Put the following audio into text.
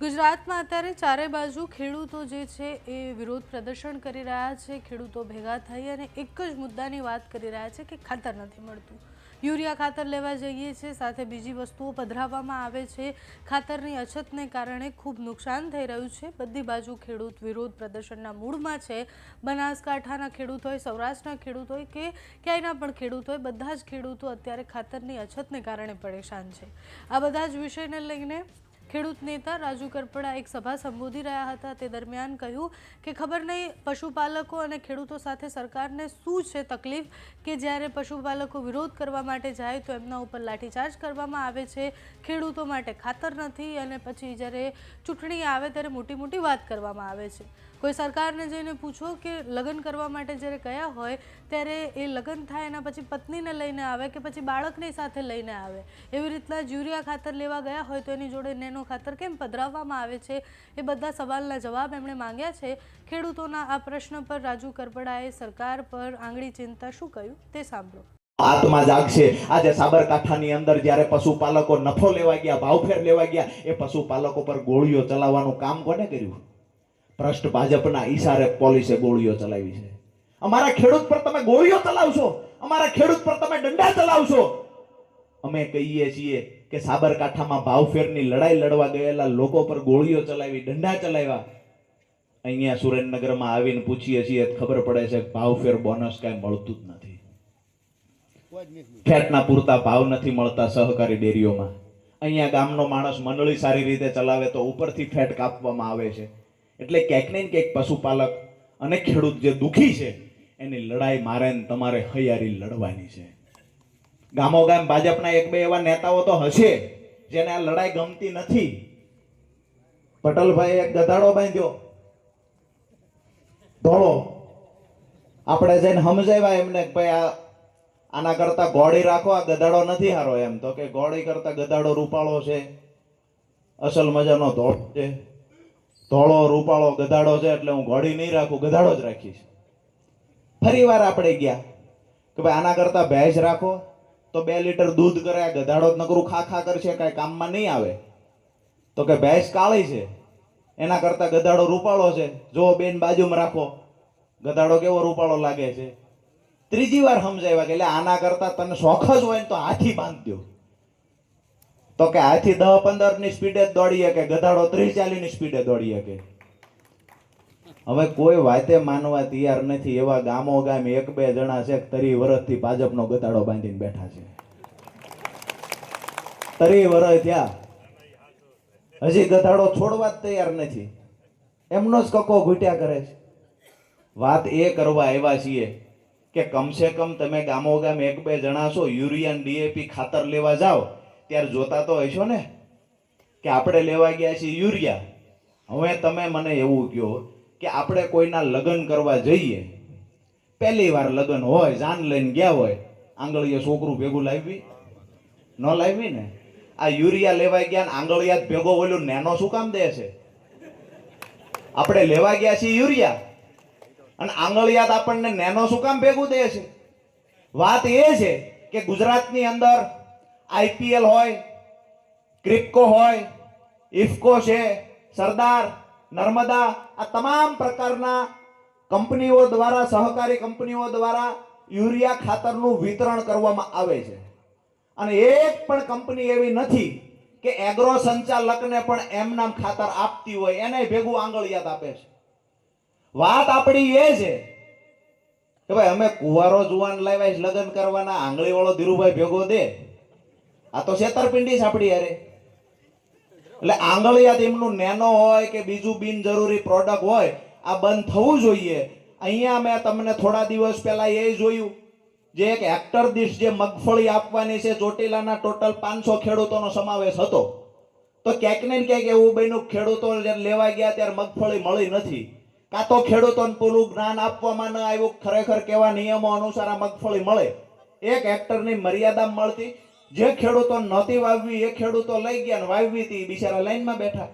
ગુજરાતમાં અત્યારે ચારે બાજુ ખેડૂતો જે છે એ વિરોધ પ્રદર્શન કરી રહ્યા છે। ખેડૂતો ભેગા થઈ અને એક જ મુદ્દાની વાત કરી રહ્યા છે કે ખાતર નથી મળતું। યુરિયા ખાતર લેવા જઈએ છે, સાથે બીજી વસ્તુઓ પધરાવવામાં આવે છે। ખાતરની અછતને કારણે ખૂબ નુકસાન થઈ રહ્યું છે। બધી બાજુ ખેડૂત વિરોધ પ્રદર્શનના મૂડમાં છે। બનાસકાંઠાના ખેડૂત હોય, સૌરાષ્ટ્રના ખેડૂત હોય કે ક્યાંયના પણ ખેડૂત હોય, બધા જ ખેડૂતો અત્યારે ખાતરની અછતને કારણે પરેશાન છે। આ બધા જ વિષયને લઈને ખેડૂત નેતા રાજુ કરપડા એક સભા સંબોધી રહ્યા હતા। તે દરમિયાન કહ્યું કે ખબર નહીં પશુપાલકો અને ખેડૂતો સાથે સરકારને શું છે તકલીફ કે જ્યારે પશુપાલકો વિરોધ કરવા માટે જાય તો એમના ઉપર લાઠીચાર્જ કરવામાં આવે છે। ખેડૂતો માટે ખાતર નથી અને પછી જ્યારે ચૂંટણી આવે ત્યારે મોટી મોટી વાત કરવામાં આવે છે। કોઈ સરકારને જઈને પૂછો કે લગ્ન કરવા માટે જ્યારે ગયા હોય ત્યારે એ લગ્ન થાય એના પછી પત્નીને લઈને આવે કે પછી બાળકની સાથે લઈને આવે। એવી રીતના જ યુરિયા ખાતર લેવા ગયા હોય તો એની જોડે નેનો ખાતર કેમ પધરાવવામાં આવે છે, એ બધા સવાલના જવાબ એમણે માંગ્યા છે। ખેડૂતોના આ પ્રશ્ન પર રાજુ કરપડાએ સરકાર પર આંગળી ચીંધતા શું કહ્યું તે સાંભળો। આત્મા જાગશે। આજે સાબરકાંઠાની અંદર જ્યારે પશુપાલકો નફો લેવા ગયા, ભાવફેર લેવા ગયા, એ પશુપાલકો પર ગોળીઓ ચલાવવાનું કામ કોને કર્યું? ભ્રષ્ટ ભાજપના ઈશારે પોલીસે ગોળીઓ ચલાવી છે। અમારા ખેડૂત પર તમે ગોળીઓ ચલાવશો, અમારા ખેડૂત પર તમે દંડા ચલાવશો। અમે કહીએ છીએ કે સાબરકાંઠામાં ભાવફેરની લડાઈ લડવા ગયેલા લોકો પર ગોળીઓ ચલાવી, દંડા ચલાવ્યા। અહીંયા સુરેન્દ્રનગરમાં આવીને પૂછીએ છીએ ખબર પડે છે કે ભાવફેર બોનસ કાંઈ મળતું જ નથી। ફેટના પૂરતા ભાવ નથી મળતા સહકારી ડેરીઓમાં। અહીંયા ગામનો માણસ મંડળી સારી રીતે ચલાવે તો ઉપરથી ફેટ કાપવામાં આવે છે। એટલે ક્યાંક ને ક્યાંક પશુપાલક અને ખેડૂત જે દુખી છે એની લડાઈ મારે ને તમારે હૈયારી લડવાની છે। ગામો ગામ ભાજપના એક બે એવા નેતાઓ તો હશે જેને આ લડાઈ ગમતી નથી। પટેલભાઈ એક ગધાડો બાંધ્યો ધોળો, આપણે જઈને સમજાવ્યા એમને કે ભાઈ આના કરતા ઘોડી રાખો, આ ગધાડો નથી હારો। એમ તો કે ઘોડી કરતા ગધાડો રૂપાળો છે, અસલ મજાનો ધોળો છે, ધોળો રૂપાળો ગધાડો છે એટલે હું ઘોડી નહીં રાખું, ગધાડો જ રાખીશ। ફરી વાર આપણે ગયા કે ભાઈ આના કરતા ભેંસ રાખો તો 2 લીટર દૂધ કરે, આ ગધાડો જ નકરું ખા ખા કરશે, કાંઈ કામમાં નહીં આવે। તો કે ભેંસ કાળી છે એના કરતા ગધાડો રૂપાળો છે, જો બેન બાજુમાં રાખો, ગધાડો કેવો રૂપાળો લાગે છે। ત્રીજી વાર સમજાવ્યા કે એટલે આના કરતા તને શોખ જ હોય ને તો હાથી બાંધ દો। તો કે હાથી 10-15 ની સ્પીડે જ દોડી શકે, ગધાડો 30-40 ની સ્પીડે દોડી શકે। હવે કોઈ વાતે માનવા તૈયાર નથી। એવા ગામો ગામ એક બે જણા છે 30 વર્ષથી ભાજપનો ગધાડો બાંધીને બેઠા છે। 30 વર્ષ થયા હજી ગધાડો છોડવા જ તૈયાર નથી, એમનો જ કકો ઘૂંટ્યા કરે છે। વાત એ કરવા આવ્યા છીએ કે કમસે કમ તમે ગામો ગામ એક બે જણા છો, યુરિયા ડીએપી ખાતર લેવા જાઓ ત્યારે જોતા તો હશો ને કે આપણે લેવા ગયા છીએ યુરિયા। હવે તમે મને એવું કહો કે આપણે કોઈના લગ્ન કરવા જઈએ, પહેલી વાર લગ્ન હોય, જાન લઈને ગયા હોય, આંગળીએ છોકરું ભેગું લાવી ન લાવી ને? આ યુરિયા લેવા ગયા આંગળિયા ભેગો ઓલું નેનો શું કામ દે છે? આપણે લેવા ગયા છીએ યુરિયા અને આંગળિયાત આપણને નેનો શું કામ ભેગું દે છે? વાત એ છે કે ગુજરાતની અંદર આઈપીએલ હોય, ક્રિપકો હોય, ઇફકો છે, સરદાર, નર્મદા, આ તમામ પ્રકારના કંપનીઓ દ્વારા, સહકારી કંપનીઓ દ્વારા યુરિયા ખાતરનું વિતરણ કરવામાં આવે છે। અને એક પણ કંપની એવી નથી કે એગ્રો સંચાલકને પણ એમ નામ ખાતર આપતી હોય, એને ભેગું આંગળિયાત આપે છે। વાત આપણી એ છે કે ભાઈ અમે કુવારો જુવાન લાવ્યા લગ્ન કરવાના, આંગળી વાળો ધીરુભાઈ ભેગો દે, આ તો છેતરપિંડી આપણી યારે। એટલે આંગળિયાત એમનું નેનો હોય કે બીજું બિનજરૂરી પ્રોડક્ટ હોય, આ બંધ થવું જોઈએ। અહીંયા મેં તમને થોડા દિવસ પહેલા એ જોયું, જે એક હેક્ટર દીઠ જે મગફળી આપવાની છે ચોટીલાના ટોટલ 500 ખેડૂતોનો સમાવેશ હતો, તો ક્યાંક ને ક્યાંક એવું બન્યું ખેડૂતો લેવા ગયા ત્યારે મગફળી મળી નથી, કાં તો ખેડૂતોને પૂરું જ્ઞાન આપવામાં ન આવ્યું ખરેખર કેવા નિયમો અનુસાર આ મગફળી મળે। 1 હેક્ટરની મર્યાદા મળતી, જે ખેડૂતો નહોતી વાવવી એ ખેડૂતો લઈ ગયા ને વાવવી હતી, બિચારા લાઈનમાં બેઠા।